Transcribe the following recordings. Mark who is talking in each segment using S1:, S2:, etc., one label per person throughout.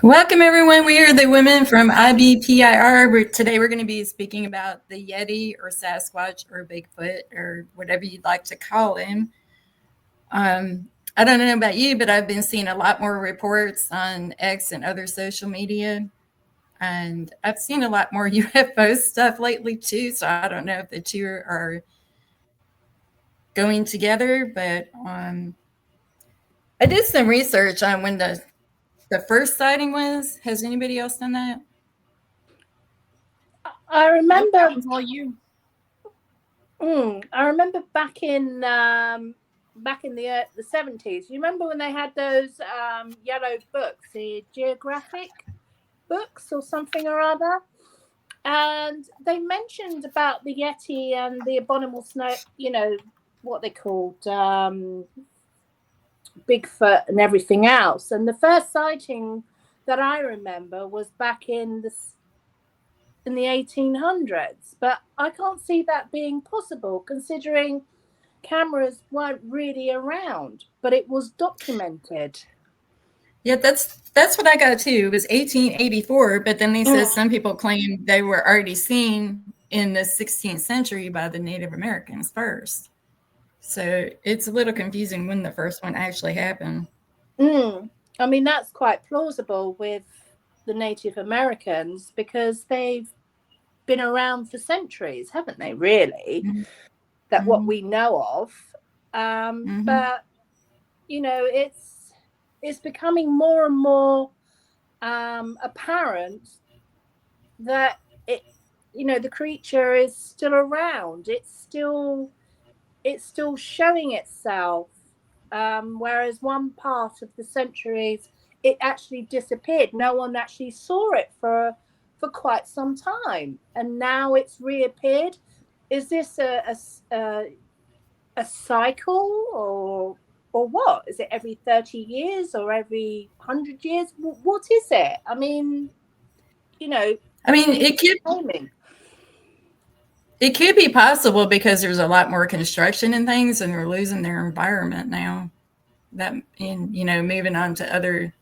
S1: Welcome, everyone. We are the women from IBPIR. Today, we're going to be speaking about the Yeti or Sasquatch or Bigfoot or whatever you'd like to call him. I don't know about you, but I've been seeing a lot more reports on X and other social media. And I've seen a lot more UFO stuff lately, too. So I don't know if the two are going together. But I did some research on when the first sighting was. Has anybody else done that?
S2: I remember.
S3: That was all you.
S2: I remember back in the 70s. You remember when they had those yellow books, the geographic books or something or other, and they mentioned about the Yeti and the abominable snow. You know what they called Bigfoot and everything else. And the first sighting that I remember was back in the 1800s, but I can't see that being possible considering cameras weren't really around, but it was documented.
S1: Yeah, that's what I got too. It was 1884, but then they said some people claim they were already seen in the 16th century by the Native Americans first. So it's a little confusing when the first one actually happened.
S2: I mean, that's quite plausible with the Native Americans because they've been around for centuries, haven't they, really? That what we know of. But, you know, it's becoming more and more apparent that the creature is still around. It's still showing itself. Whereas one part of the centuries, it actually disappeared. No one actually saw it for quite some time, and now it's reappeared. Is this a cycle or what? Is it every 30 years or every 100 years? What is it? I mean,
S1: it could be possible because there's a lot more construction and things, and they're losing their environment now. That and moving on to other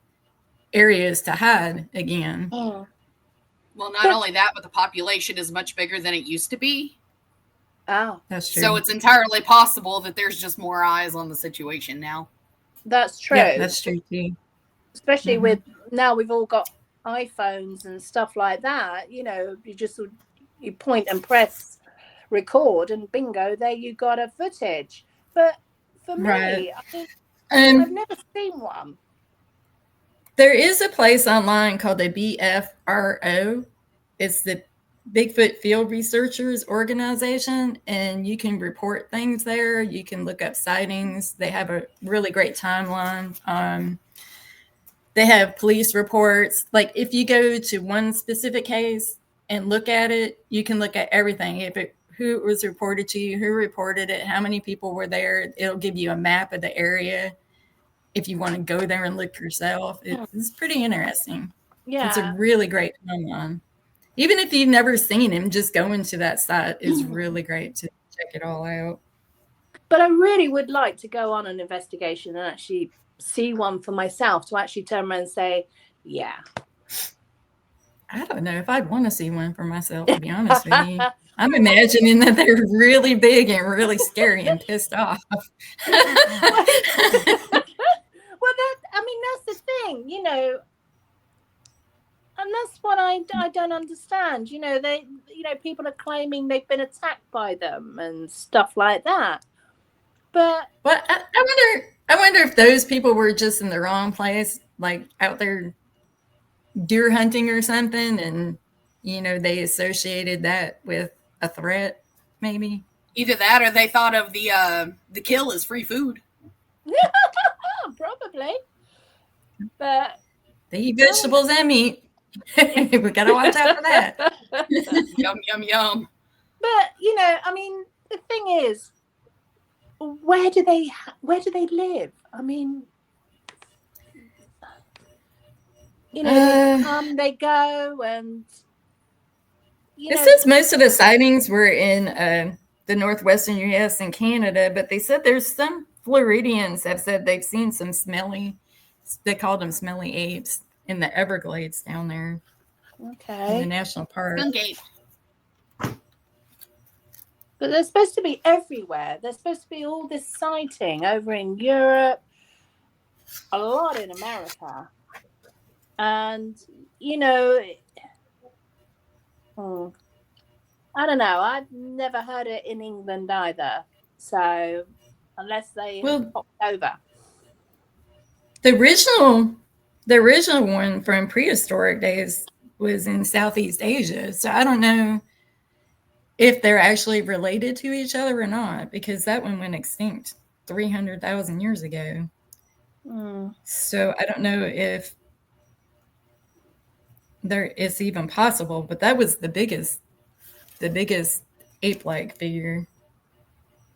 S1: areas to hide again.
S3: Well, not only that, but the population is much bigger than it used to be.
S2: Oh,
S1: that's true.
S3: So it's entirely possible that there's just more eyes on the situation now.
S2: That's true.
S1: Yeah, that's true too.
S2: Especially with now we've all got iPhones and stuff like that. You point and press record and bingo, there you got a footage. But for me, I've never seen one.
S1: There is a place online called the IBPIR. It's the Bigfoot Field Researchers Organization, and you can report things there. You can look up sightings. They have a really great timeline. They have police reports. Like if you go to one specific case and look at it, you can look at everything. Who it was reported to you, who reported it, how many people were there. It'll give you a map of the area if you want to go there and look yourself. It's pretty interesting.
S2: Yeah.
S1: It's a really great timeline. Even if you've never seen him, just going to that site is really great to check it all out.
S2: But I really would like to go on an investigation and actually see one for myself, to actually turn around and say, yeah.
S1: I don't know if I'd want to see one for myself, to be honest with you. I'm imagining that they're really big and really scary and pissed off.
S2: Well, that's the thing, and that's what I don't understand. People are claiming they've been attacked by them and stuff like that. But
S1: I wonder if those people were just in the wrong place, like out there deer hunting or something, and they associated that with a threat, maybe.
S3: Either that, or they thought of the kill as free food.
S2: Probably. But
S1: they eat vegetables and meat. We gotta watch out for that.
S3: Yum yum yum.
S2: But the thing is, where do they live? I mean, they come, they go, and
S1: it says most of the sightings were in the northwestern U.S. and Canada, but they said there's some Floridians have said they've seen some smelly. They called them smelly apes in the Everglades down there in the
S2: Okay.
S1: national park.
S3: Skunk-ape.
S2: But they're supposed to be everywhere. There's supposed to be all this sighting over in Europe, a lot in America. And, you know, I don't know. I've never heard it in England either. So, unless they
S1: Well,
S2: popped over.
S1: the original one from prehistoric days was in Southeast Asia. So I don't know if they're actually related to each other or not, because that one went extinct 300,000 years ago. So I don't know if it's even possible, but that was the biggest ape-like figure.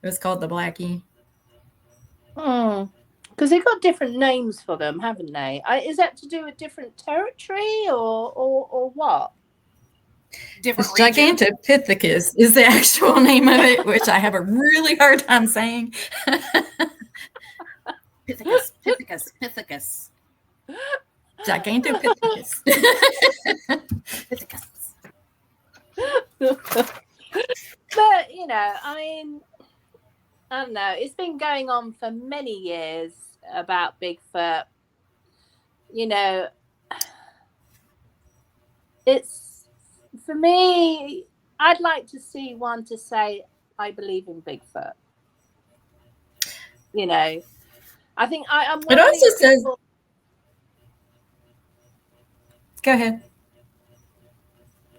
S1: It was called the Blackie.
S2: Because they've got different names for them, haven't they? Is that to do with different territory or what?
S3: Different
S1: It's
S3: region.
S1: Gigantopithecus is the actual name of it, which I have a really hard time saying.
S3: Pithecus.
S1: Gigantopithecus.
S3: Pithecus.
S2: But, you know, I mean, I don't know. It's been going on for many years about Bigfoot. You know, it's, for me, I'd like to see one to say, I believe in Bigfoot. You know, I think I'm one
S1: It
S2: of
S1: also
S2: these
S1: says,
S2: people.
S1: go ahead.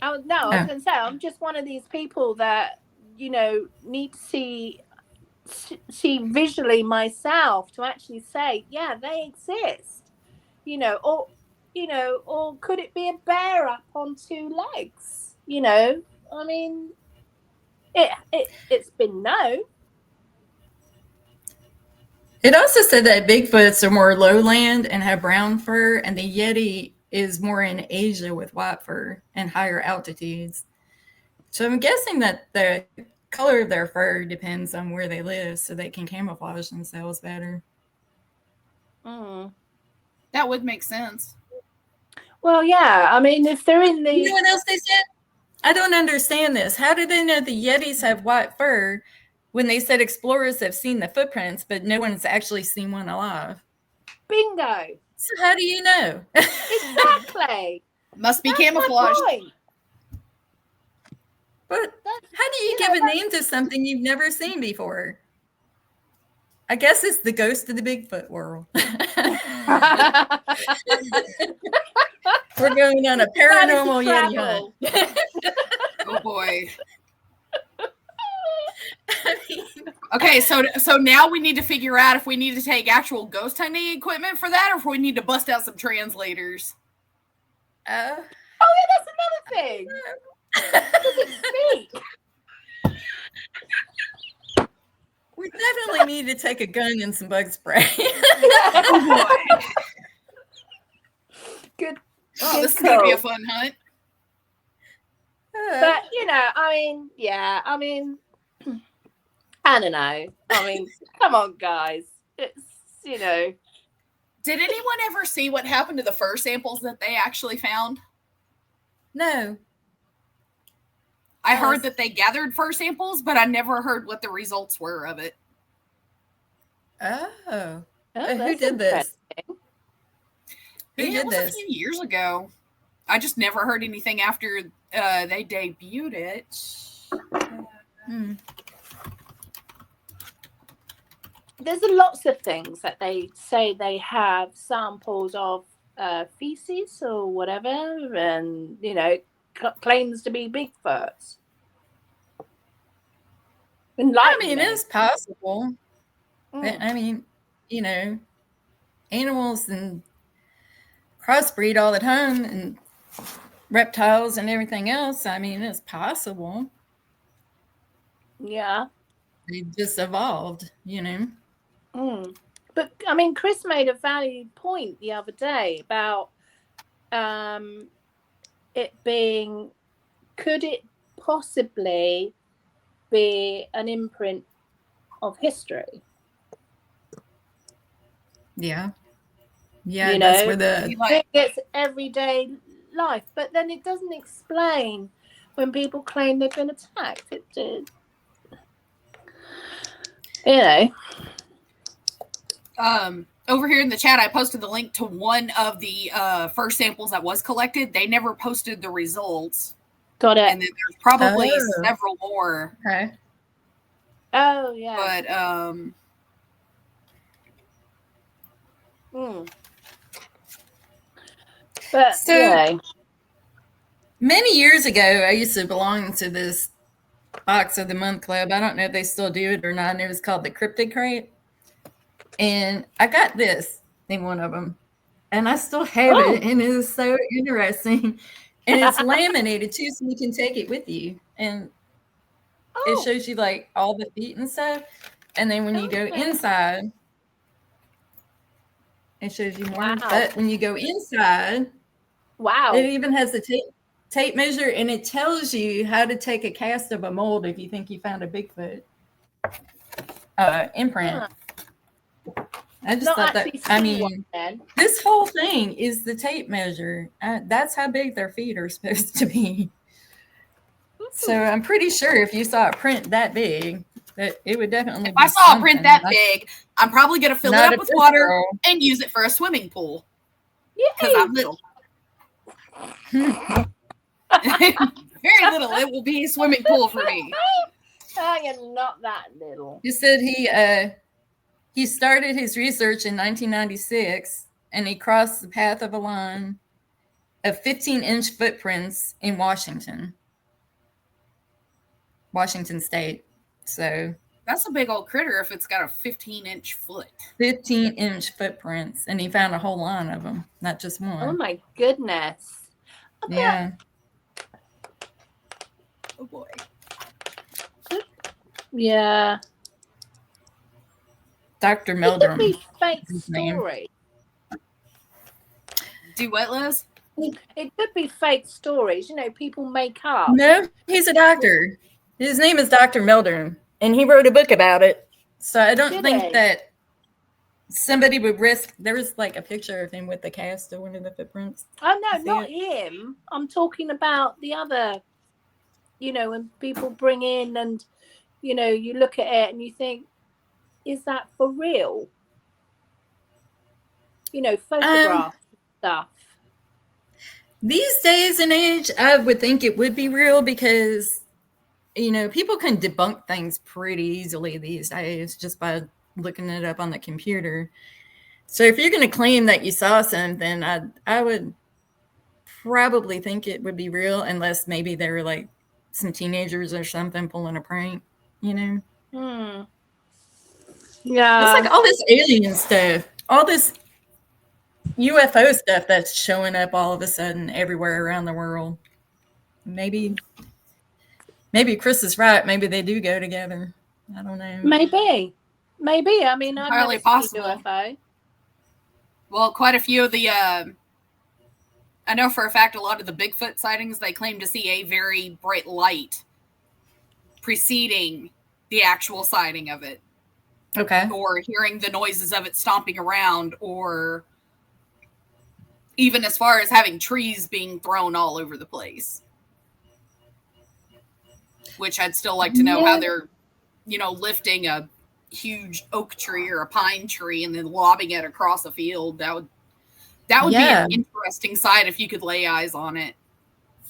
S2: I was going to say, I'm just one of these people that, you know, need to see visually myself to actually say, yeah, they exist. You know, or could it be a bear up on two legs? You know, I mean, it's been known.
S1: It also said that Bigfoots are more lowland and have brown fur, and the Yeti is more in Asia with white fur and higher altitudes. So I'm guessing that the color of their fur depends on where they live, so they can camouflage themselves better.
S3: That would make sense.
S2: Well, yeah. I mean, if they're in the...
S1: You know what else they said? I don't understand this. How do they know the Yetis have white fur when they said explorers have seen the footprints, but no one's actually seen one alive?
S2: Bingo.
S1: So how do you know?
S2: Exactly.
S3: Must be
S2: That's
S3: camouflaged.
S2: my point.
S1: But how do you give a name to something you've never seen before? I guess it's the ghost of the Bigfoot world. We're going on a paranormal Yeti hunt.
S3: Oh boy. Okay, so now we need to figure out if we need to take actual ghost hunting equipment for that, or if we need to bust out some translators.
S2: Oh yeah, that's another thing. Does it speak?
S1: We definitely need to take a gun and some bug spray.
S3: Oh boy.
S2: Good.
S3: Oh, this is going to be a fun hunt.
S2: But, you know, I mean, yeah, I mean, I don't know. I mean, come on, guys. It's, you know.
S3: Did anyone ever see what happened to the fur samples that they actually found?
S1: No.
S3: I heard that they gathered fur samples, but I never heard what the results were of it.
S1: Oh, who did this? Who did
S3: this? A few years ago. I just never heard anything after they debuted it.
S2: There's lots of things that they say they have samples of feces or whatever, and, you know, claims to be Bigfoots.
S1: I mean, it's possible. I mean, you know, animals and crossbreed all the time, and reptiles and everything else. I mean, it's possible.
S2: Yeah.
S1: They just evolved, you know.
S2: But, I mean, Chris made a valid point the other day about it being, could it possibly be an imprint of history?
S1: Yeah. Yeah, that's where the
S2: it's everyday life, but then it doesn't explain when people claim they've been attacked.
S3: Over here in the chat, I posted the link to one of the first samples that was collected. They never posted the results.
S2: Got it.
S3: And then there's probably several more.
S1: Okay.
S2: Oh yeah. But
S1: so many years ago, I used to belong to this Box of the Month club. I don't know if they still do it or not. And it was called the Cryptid Crate. And I got this in one of them. And I still have it. And it is so interesting. And it's laminated too, so you can take it with you. And it shows you like all the feet and stuff. And then when you go inside, it shows you more. But when you go inside, it even has the tape measure, and it tells you how to take a cast of a mold if you think you found a Bigfoot imprint. I just thought that, I mean, this whole thing is the tape measure. That's how big their feet are supposed to be. So I'm pretty sure if you saw a print that big, that it would definitely
S3: if I saw a print that big, I'm probably going to fill it up with water and use it for a swimming pool. Because I'm little. Very little. It will be a swimming pool for me.
S2: I am not that little.
S1: You said he started his research in 1996, and he crossed the path of a line of 15-inch footprints in Washington State. So
S3: that's a big old critter if it's got a 15-inch foot.
S1: 15-inch footprints, and he found a whole line of them, not just one.
S2: Oh my goodness!
S1: Yeah.
S3: Oh boy.
S2: Yeah.
S1: Dr. Meldrum.
S2: It could be fake story.
S3: Do what, Liz?
S2: It could be fake stories. You know, people make up.
S1: No, he's a doctor. His name is Dr. Meldrum, and he wrote a book about it. So I don't think that somebody would risk. There was like a picture of him with the cast of one of the footprints.
S2: Oh no, not him. I'm talking about the other. You know, when people bring in and, you know, you look at it and you think, is that for real? You know, photograph stuff.
S1: These days and age, I would think it would be real because, you know, people can debunk things pretty easily these days just by looking it up on the computer. So if you're going to claim that you saw something, I would probably think it would be real, unless maybe they were like some teenagers or something pulling a prank, you know?
S2: Yeah.
S1: It's like all this alien stuff, all this UFO stuff that's showing up all of a sudden everywhere around the world. Maybe Chris is right. Maybe they do go together. I don't know.
S2: Maybe. I mean, I've
S3: entirely
S2: never
S3: possible.
S2: seen UFO.
S3: Well, quite a few of the I know for a fact a lot of the Bigfoot sightings, they claim to see a very bright light preceding the actual sighting of it.
S1: Okay.
S3: Or hearing the noises of it stomping around, or even as far as having trees being thrown all over the place. Which I'd still like to know how they're, you know, lifting a huge oak tree or a pine tree and then lobbing it across a field. That would be an interesting sight if you could lay eyes on it.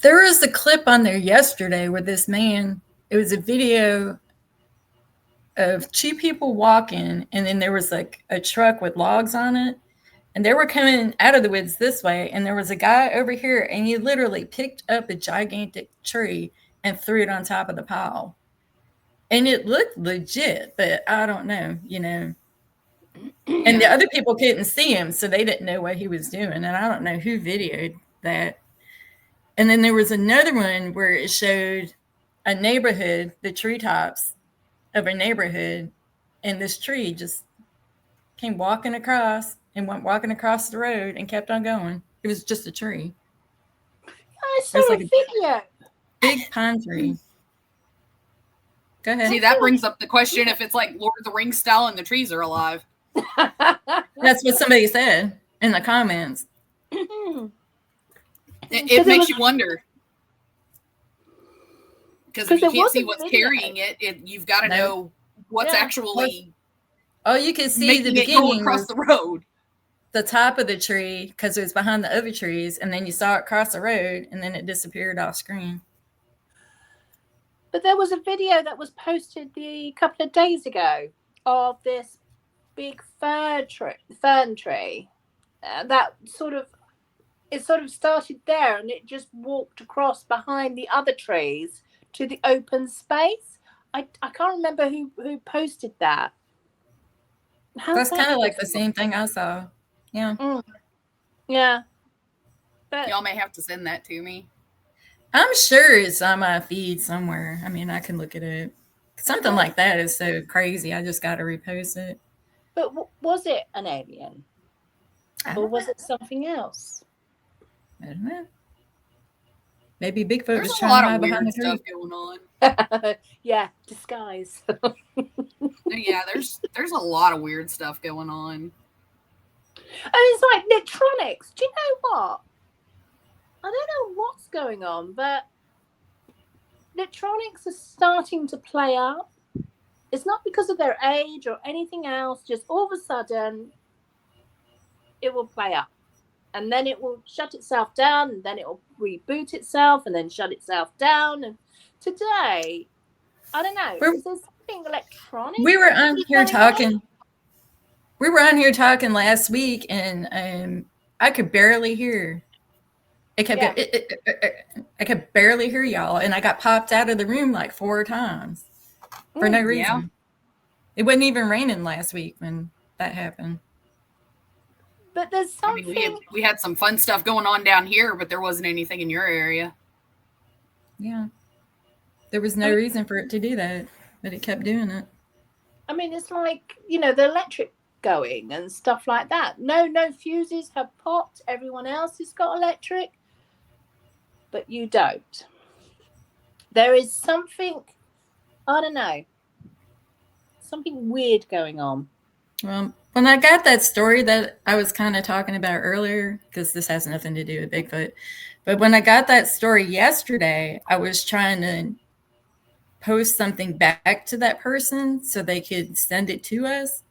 S1: There was a clip on there yesterday where this man, it was a video of two people walking, and then there was like a truck with logs on it, and they were coming out of the woods this way, and there was a guy over here, and he literally picked up a gigantic tree and threw it on top of the pile. And it looked legit, but I don't know, you know. And the other people couldn't see him, so they didn't know what he was doing. And I don't know who videoed that. And then there was another one where it showed a neighborhood, the treetops of a neighborhood, and this tree just came walking across and went walking across the road and kept on going. It was just a tree.
S2: I saw a video.
S1: Big pine tree. Go ahead.
S3: See, that brings up the question if it's like Lord of the Rings style and the trees are alive.
S1: That's what somebody said. in the comments.
S3: It makes you wonder. Because if you can't see what's carrying it, you've got to know what's actually
S1: you can see
S3: making
S1: the
S3: it go
S1: beginning
S3: across the road.
S1: The top of the tree, because it was behind the other trees, and then you saw it cross the road, and then it disappeared off screen.
S2: But there was a video that was posted a couple of days ago of this big fern tree that sort of started there, and it just walked across behind the other trees to the open space. I can't remember who posted that.
S1: That's kind of like the same thing I saw. Yeah.
S2: Yeah. But
S3: y'all may have to send that to me.
S1: I'm sure it's on my feed somewhere. I mean, I can look at it. Something like that is so crazy. I just got to repost it.
S2: But was it an alien? Or was it something else?
S1: I don't know. Maybe Bigfoot
S3: There's
S1: was
S3: a
S1: trying
S3: lot
S1: to hide
S3: of
S1: behind
S3: weird
S1: the tree.
S3: stuff going on.
S2: Yeah, disguise.
S3: Yeah, there's a lot of weird stuff going on.
S2: And it's like electronics. Do you know what? I don't know what's going on, but electronics are starting to play up. It's not because of their age or anything else. Just all of a sudden, it will play up. And then it will shut itself down, and then it will reboot itself, and then shut itself down. And today, I don't know, is there something electronic?
S1: We were on here talking. We were on here talking last week, and I could barely hear. I could barely hear y'all, and I got popped out of the room like 4 times for no reason. Yeah. It wasn't even raining last week when that happened.
S2: But there's something.
S3: I mean, we had some fun stuff going on down here, but there wasn't anything in your area.
S1: Yeah. There was no reason for it to do that, but it kept doing it.
S2: I mean, it's like, the electric going and stuff like that. No fuses have popped. Everyone else has got electric, but you don't. There is something, I don't know, something weird going on.
S1: Well, when I got that story that I was kind of talking about earlier, because this has nothing to do with Bigfoot, but when I got that story yesterday, I was trying to post something back to that person so they could send it to us,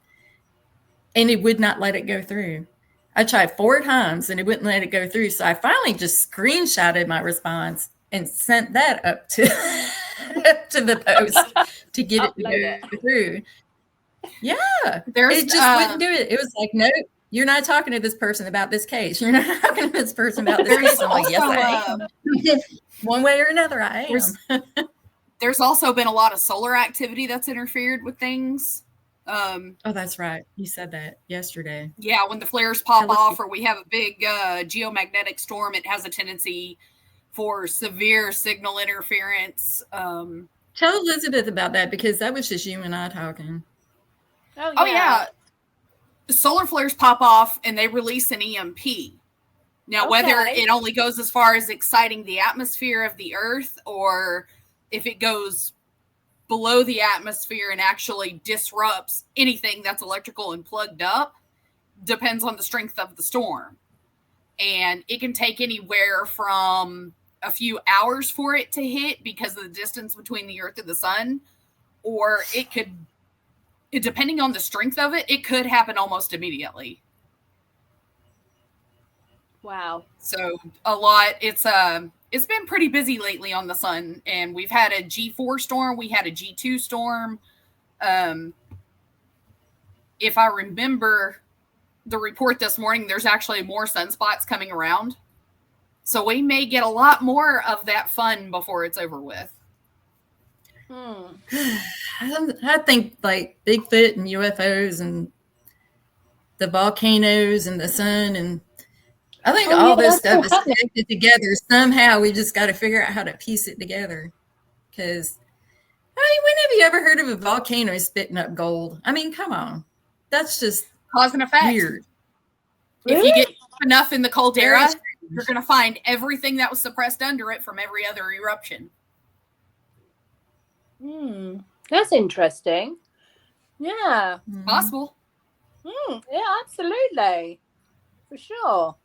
S1: and it would not let it go through. I tried 4 times and it wouldn't let it go through, so I finally just screenshotted my response and sent that up to the post to get it to go through. Yeah, it just wouldn't do it. It was like, no, you're not talking to this person about this case. You're not talking to this person about this case. I'm like, yes, I am. One way or another, I am.
S3: There's also been a lot of solar activity that's interfered with things.
S1: Oh, that's right. You said that yesterday.
S3: Yeah, when the flares pop off or we have a big geomagnetic storm, it has a tendency for severe signal interference.
S1: Tell Elizabeth about that, because that was just you and I talking.
S3: Oh yeah. Solar flares pop off and they release an EMP. Now, whether it only goes as far as exciting the atmosphere of the Earth, or if it goes below the atmosphere and actually disrupts anything that's electrical and plugged up, depends on the strength of the storm. And it can take anywhere from a few hours for it to hit because of the distance between the Earth and the sun, or it could, depending on the strength of it, it could happen almost immediately.
S2: Wow.
S3: So a lot. It's been pretty busy lately on the sun, and we've had a G4 storm. We had a G2 storm. If I remember the report this morning, there's actually more sunspots coming around. So we may get a lot more of that fun before it's over with.
S1: I think like Bigfoot and UFOs and the volcanoes and the sun, and I think all this stuff is connected together somehow. We just got to figure out how to piece it together. Because, I mean, when have you ever heard of a volcano spitting up gold? I mean, come on. That's just
S3: cause and effect.
S1: Weird.
S3: If you get enough in the caldera, you're going to find everything that was suppressed under it from every other eruption.
S2: That's interesting. Yeah.
S3: Possible.
S2: Yeah, absolutely. for sure.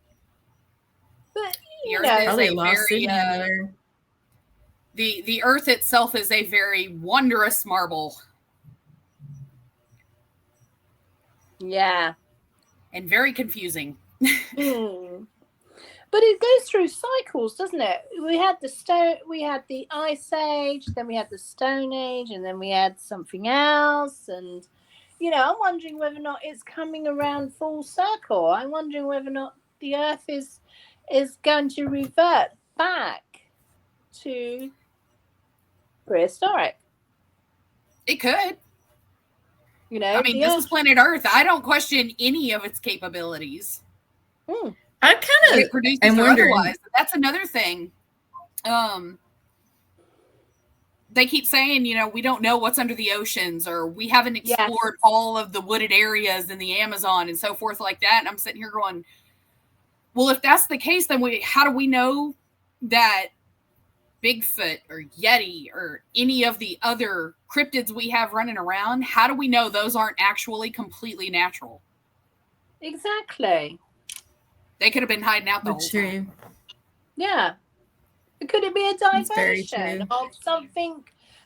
S2: But
S3: The
S2: you
S3: Earth
S2: know,
S3: is
S1: Probably
S3: a
S1: lost
S3: very
S1: city under there.
S3: the Earth itself is a very wondrous marble.
S2: Yeah.
S3: And very confusing.
S2: But it goes through cycles, doesn't it? We had the Ice Age, then we had the Stone Age, and then we had something else. And I'm wondering whether or not it's coming around full circle. I'm wondering whether or not the Earth is going to revert back to prehistoric.
S3: It could.
S2: I
S3: mean, this is planet Earth. I don't question any of its capabilities.
S1: I kind of am wondering.
S3: Otherwise. That's another thing. They keep saying, we don't know what's under the oceans, or we haven't explored all of the wooded areas in the Amazon and so forth like that. And I'm sitting here going, well, if that's the case, then how do we know that Bigfoot or Yeti or any of the other cryptids we have running around, how do we know those aren't actually completely natural?
S2: Exactly.
S3: They could have been hiding out the whole time.
S2: Yeah. Could it be a diversion of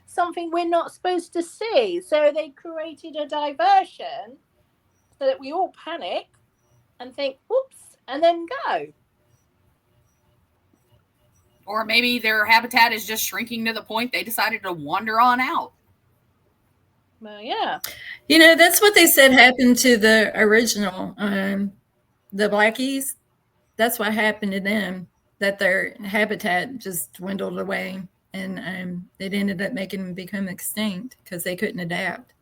S2: something we're not supposed to see? So they created a diversion so that we all panic and think, whoops, and then go.
S3: Or maybe their habitat is just shrinking to the point they decided to wander on out.
S2: Well, yeah.
S1: That's what they said happened to the original, the Blackies. That's what happened to them, that their habitat just dwindled away, and it ended up making them become extinct because they couldn't adapt.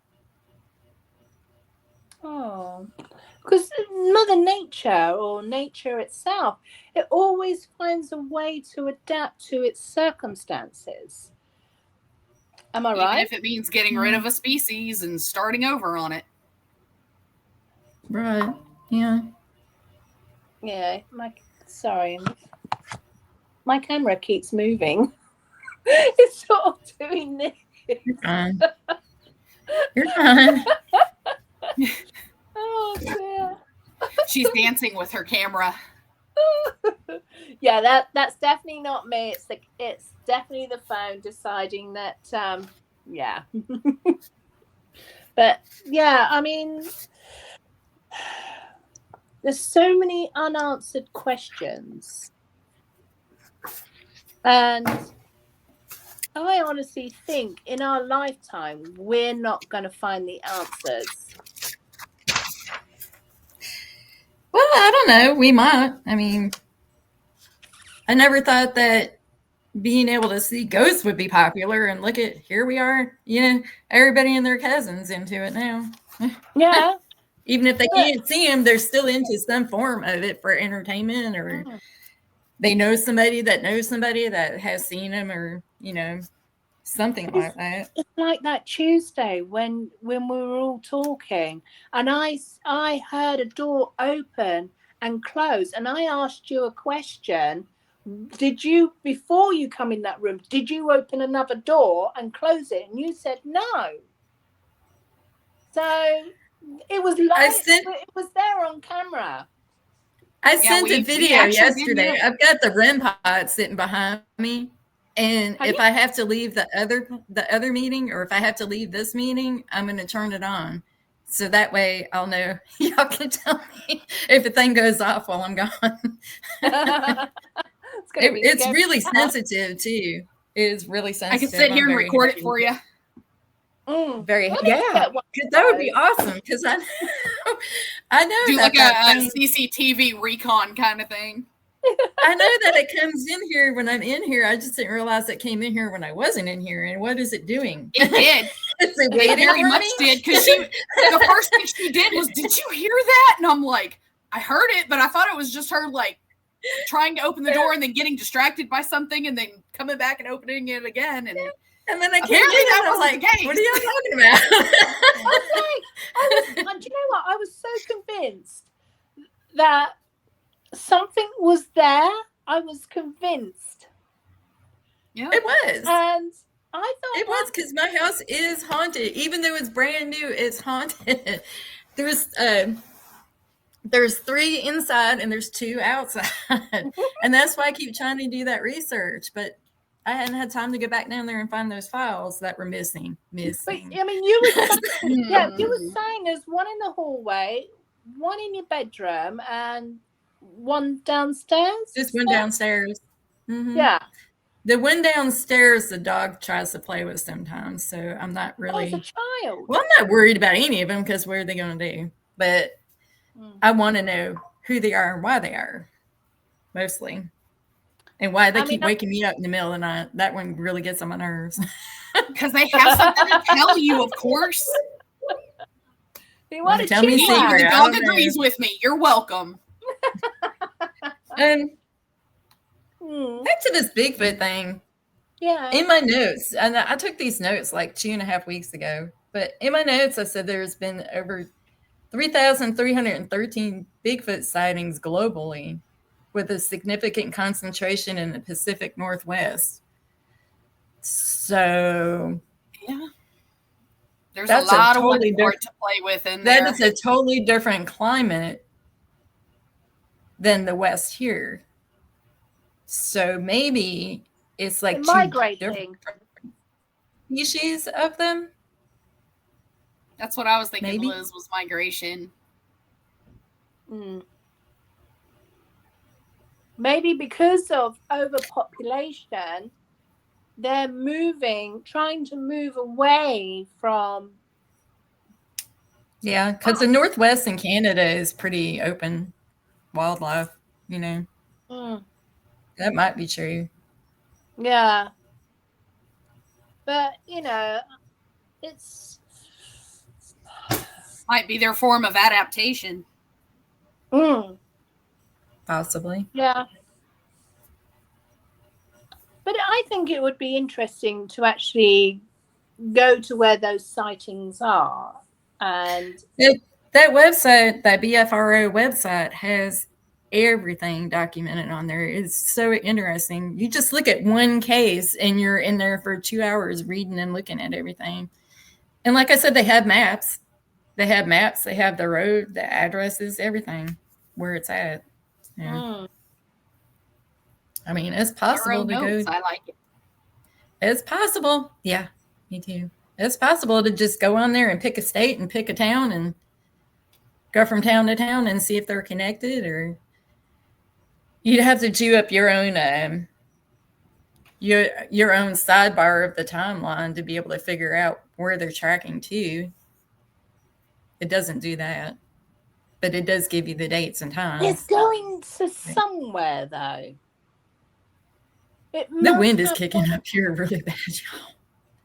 S2: Oh, because Mother Nature, or nature itself, it always finds a way to adapt to its circumstances. Am I right?
S3: Even if it means getting rid of a species and starting over on it.
S1: Right. Yeah.
S2: Yeah. Sorry. My camera keeps moving. It's sort of doing this.
S1: You're fine. You're fine.
S2: Oh, dear.
S3: She's dancing with her camera.
S2: Yeah, that's definitely not me. It's definitely the phone deciding that. Yeah. But yeah, I mean, there's so many unanswered questions, and I honestly think in our lifetime we're not going to find the answers.
S1: Well, I don't know. We might. I mean, I never thought that being able to see ghosts would be popular, and look at, here we are. Everybody and their cousins into it now.
S2: Yeah.
S1: Even if they can't see them, they're still into some form of it for entertainment, or they know somebody that knows somebody that has seen them, or something like that.
S2: It's like that Tuesday when we were all talking, and I heard a door open and close, and I asked you a question. Did you, before you come in that room, did you open another door and close it? And you said no. So it was it was there on camera.
S1: I sent a video yesterday. I've got the REM pod sitting behind me, and if I have to leave the other meeting, or if I have to leave this meeting, I'm going to turn it on, so that way I'll know. Y'all can tell me if the thing goes off while I'm gone. It's really sensitive too. It is really sensitive.
S3: I can sit here and record it for you.
S1: That would be awesome, because I know
S3: do like a CCTV recon kind of thing.
S1: I know that it comes in here when I'm in here. I just didn't realize it came in here when I wasn't in here. And what is it doing?
S3: It did.
S1: It
S3: very much did, because the first thing she did was, "Did you hear that?" And I'm like, "I heard it, but I thought it was just her like trying to open the door and then getting distracted by something and then coming back and opening it again." And
S1: then I came in and I was like, "What are y'all talking about?"
S2: Do you know what? I was so convinced that something was there. I was convinced.
S3: Yeah,
S1: it was.
S2: And I thought
S1: it was, because my house is haunted. Even though it's brand new, it's haunted. There's There's 3 inside and there's 2 outside. And that's why I keep trying to do that research. But I hadn't had time to go back down there and find those files that were missing.
S2: But I mean, you were saying, you were
S3: Hmm.
S2: saying there's one in the hallway, one in your bedroom, and one downstairs.
S1: Just one downstairs. Mm-hmm.
S2: Yeah.
S1: The one downstairs, the dog tries to play with sometimes. So I'm not
S2: Oh, as
S1: really.
S2: a child.
S1: Well, I'm not worried about any of them because what are they going to do? But I want to know who they are and why they are, mostly. And why they keep waking me up in the middle of the night. That one really gets on my nerves.
S3: Because they have something to tell you, of course.
S2: You want to
S1: tell me secret.
S3: The dog agrees with me. You're welcome.
S1: And back to this Bigfoot thing.
S2: Yeah.
S1: In my notes, and I took these notes like 2.5 weeks ago, but in my notes, I said there's been over 3,313 Bigfoot sightings globally, with a significant concentration in the Pacific Northwest. So,
S3: yeah, there's a lot of wood to play with in there.
S1: That is a totally different climate than the West here. So maybe it's like
S2: migrating
S1: species of them.
S3: That's what I was thinking. Maybe. Liz, was migration.
S2: Maybe because of overpopulation, they're trying to move away from.
S1: Yeah, because the Northwest in Canada is pretty open wildlife, you know. That might be true.
S2: Yeah. But, you know, it's.
S3: Might be their form of adaptation.
S1: Possibly.
S2: Yeah. But I think it would be interesting to actually go to where those sightings are. And
S1: that website, that BFRO website, has everything documented on there. It's so interesting. You just look at one case and you're in there for 2 hours reading and looking at everything. And like I said, they have maps. They have maps. They have the road, the addresses, everything, where it's at. Yeah. I mean, it's possible to go.
S3: I like it.
S1: It's possible. Yeah, me too. It's possible to just go on there and pick a state and pick a town and go from town to town and see if they're connected, or you'd have to do up your own sidebar of the timeline to be able to figure out where they're tracking to. It doesn't do that, but it does give you the dates and times.
S2: It's going to somewhere, though.
S1: The wind is kicking up here really bad, y'all.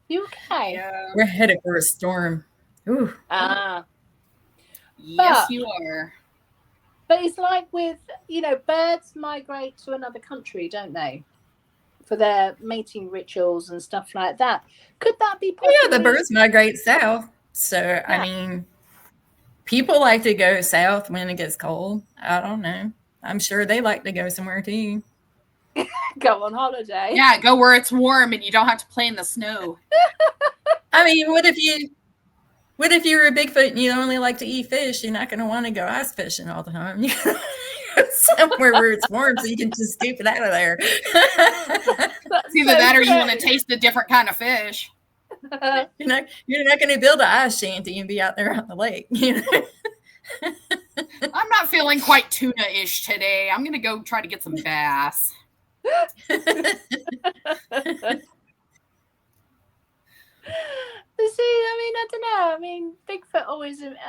S2: You okay?
S3: Yeah.
S1: We're headed for a storm. Ooh.
S3: Yes, you are.
S2: But it's like with, you know, birds migrate to another country, don't they? For their mating rituals and stuff like that. Could that be possible?
S1: Yeah, the birds migrate south. So, yeah. I mean, people like to go south when it gets cold. I don't know. I'm sure they like to go somewhere too.
S2: Go on holiday.
S3: Yeah, go where it's warm and you don't have to play in the snow.
S1: I mean, what if you're a Bigfoot and you only like to eat fish? You're not going to want to go ice fishing all the time. You go somewhere where it's warm so you can just scoop it out of there.
S3: It's either that or you want to taste a different kind of fish.
S1: You're not going to build an ice shanty and be out there on the lake. You know?
S3: I'm not feeling quite tuna-ish today. I'm going to go try to get some bass.
S2: See, I mean, I don't know. I mean, Bigfoot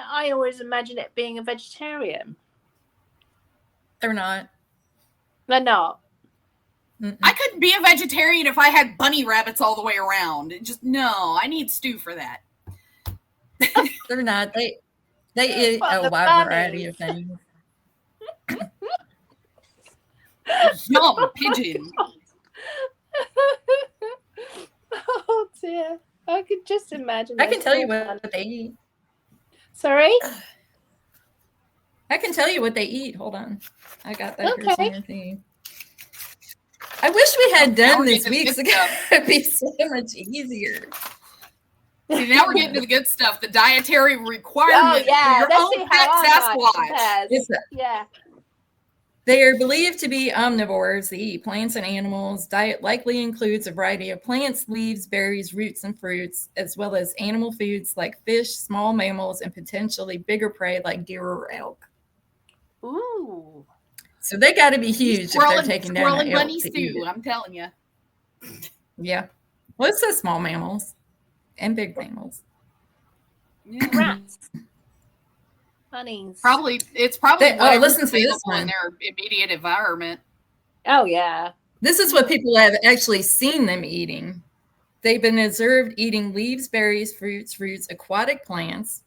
S2: I always imagine it being a vegetarian.
S1: They're not.
S2: They're not.
S3: Mm-mm. I couldn't be a vegetarian if I had bunny rabbits all the way around. No, I need stew for that.
S1: They're not. They eat a wide variety of things.
S3: Yum, pigeon.
S2: Oh dear. I could just imagine.
S1: I can tell you what they eat.
S2: Sorry?
S1: I can tell you what they eat. Hold on. I got that here somewhere too. I wish we had done this weeks ago. It'd be so much easier.
S3: See, now we're getting to the good stuff. The dietary requirement for your
S2: Let's
S3: own
S2: see
S3: pet
S2: how our diet
S3: Sasquatch.
S2: compares. Yeah.
S1: They are believed to be omnivores. They eat plants and animals. Diet likely includes a variety of plants, leaves, berries, roots, and fruits, as well as animal foods like fish, small mammals, and potentially bigger prey like deer or elk.
S2: Ooh.
S1: So they got to be huge if they're taking down
S3: Squirrel
S1: an
S3: and
S1: elk
S3: bunny
S1: to eat
S3: stew,
S1: it.
S3: I'm telling you.
S1: Yeah. Well, it says small mammals and big mammals.
S3: Yeah.
S2: Rats. Bunnies.
S3: It's probably whatever's
S1: listen to this
S3: available in
S1: one.
S3: their immediate environment.
S2: Oh, yeah.
S1: This is what people have actually seen them eating. They've been observed eating leaves, berries, fruits, roots, aquatic plants,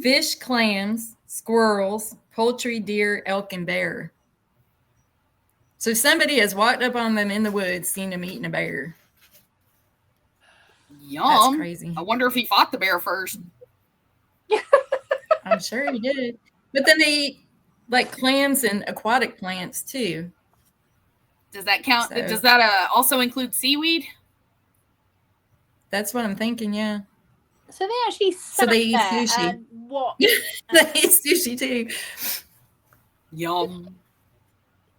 S1: fish, clams, squirrels, poultry, deer, elk, and bear. So somebody has walked up on them in the woods, seen them eating a bear.
S3: Yum.
S1: That's crazy.
S3: I wonder if he fought the bear first.
S1: I'm sure he did. But then they eat like clams and aquatic plants too.
S3: Does that count?
S1: So,
S3: Does that also include seaweed?
S1: That's what I'm thinking, yeah.
S2: So they actually sat
S1: they eat
S2: there
S1: sushi.
S2: and watched.
S1: They eat sushi too.
S3: Yum.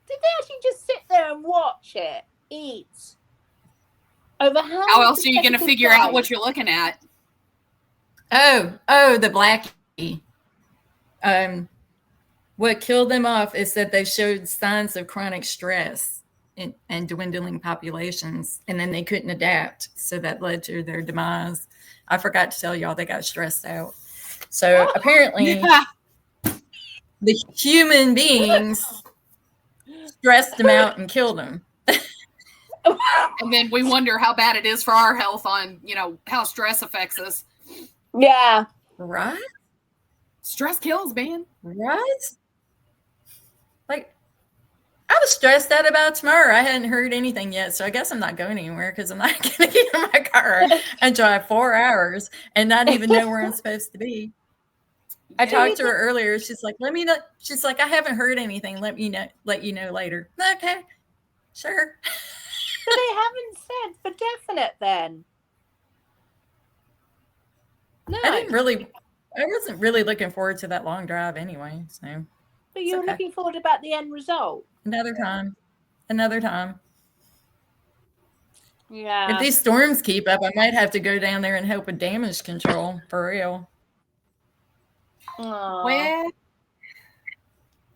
S2: Did they actually just sit there and watch it eat? Over
S3: How else are you going to figure out what you're looking at?
S1: Oh, the blackie. What killed them off is that they showed signs of chronic stress and dwindling populations, and then they couldn't adapt, so that led to their demise. I forgot to tell y'all they got stressed out. So apparently, the human beings stressed them out and killed them.
S3: And then we wonder how bad it is for our health on, how stress affects us.
S2: Yeah.
S1: Right?
S3: Stress kills, man.
S1: Right? Like, I was stressed out about tomorrow. I hadn't heard anything yet, so I guess I'm not going anywhere because I'm not going to get in my car and drive 4 hours and not even know where I'm supposed to be. I talked to her earlier. She's like, "Let me know." She's like, "I haven't heard anything. Let you know later." Okay, sure.
S2: So they haven't said for definite then. No,
S1: I wasn't really looking forward to that long drive anyway. So,
S2: but you're looking forward about the end result.
S1: Another time.
S2: Yeah.
S1: If these storms keep up, I might have to go down there and help with damage control for real.
S2: Aww.
S3: Well,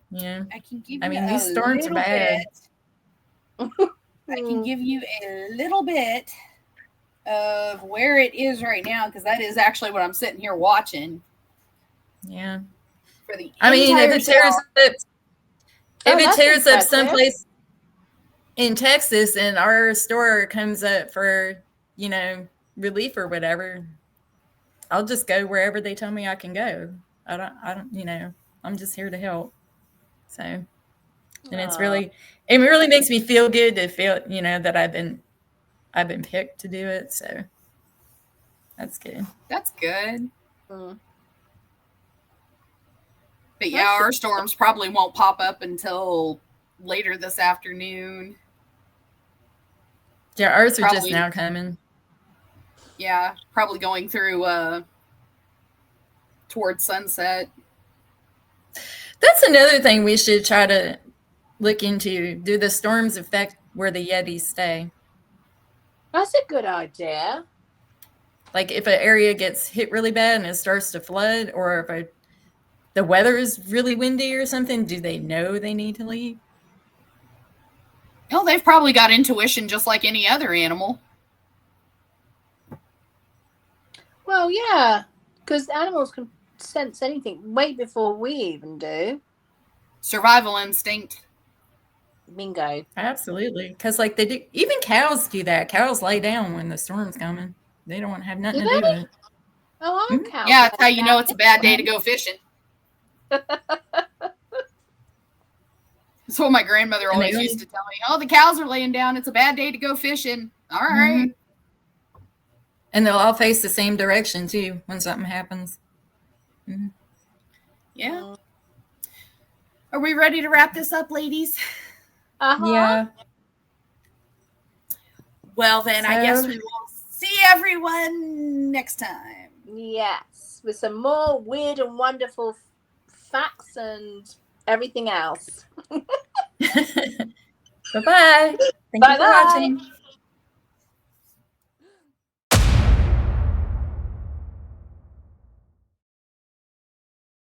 S1: yeah.
S3: I can give
S1: these storms are bad.
S3: I can give you a little bit of where it is right now, because that is actually what I'm sitting here watching.
S1: Yeah.
S3: For the
S1: if it tears up someplace in Texas and our store comes up for, relief or whatever, I'll just go wherever they tell me I can go. I don't, I'm just here to help. So, and it really makes me feel good to feel, that I've been picked to do it. So that's good.
S3: That's good. But yeah, our storms probably won't pop up until later this afternoon.
S1: Yeah, ours are just now coming.
S3: Yeah, probably going through towards sunset.
S1: That's another thing we should try to look into. Do the storms affect where the Yetis stay?
S2: That's a good idea.
S1: Like if an area gets hit really bad and it starts to flood, or if the weather is really windy or something, do they know they need to leave?
S3: No, they've probably got intuition just like any other animal.
S2: Well, yeah, because animals can sense anything way before we even do.
S3: Survival instinct.
S2: Bingo.
S1: Absolutely. Because like they do, even cows do that. Cows lay down when the storm's coming. They don't want to have nothing to do with it.
S2: Oh, cows.
S3: Yeah, that's how you know it's a bad day to go fishing. That's what my grandmother always used to tell me. Oh, the cows are laying down. It's a bad day to go fishing. All right.
S1: And they'll all face the same direction too when something happens. Mm-hmm.
S3: Yeah. Are we ready to wrap this up, ladies?
S1: Yeah.
S3: Well, then I guess we will see everyone next time.
S2: Yes, with some more weird and wonderful facts and everything else.
S1: Bye-bye. Thank you for
S2: Bye-bye.
S1: watching.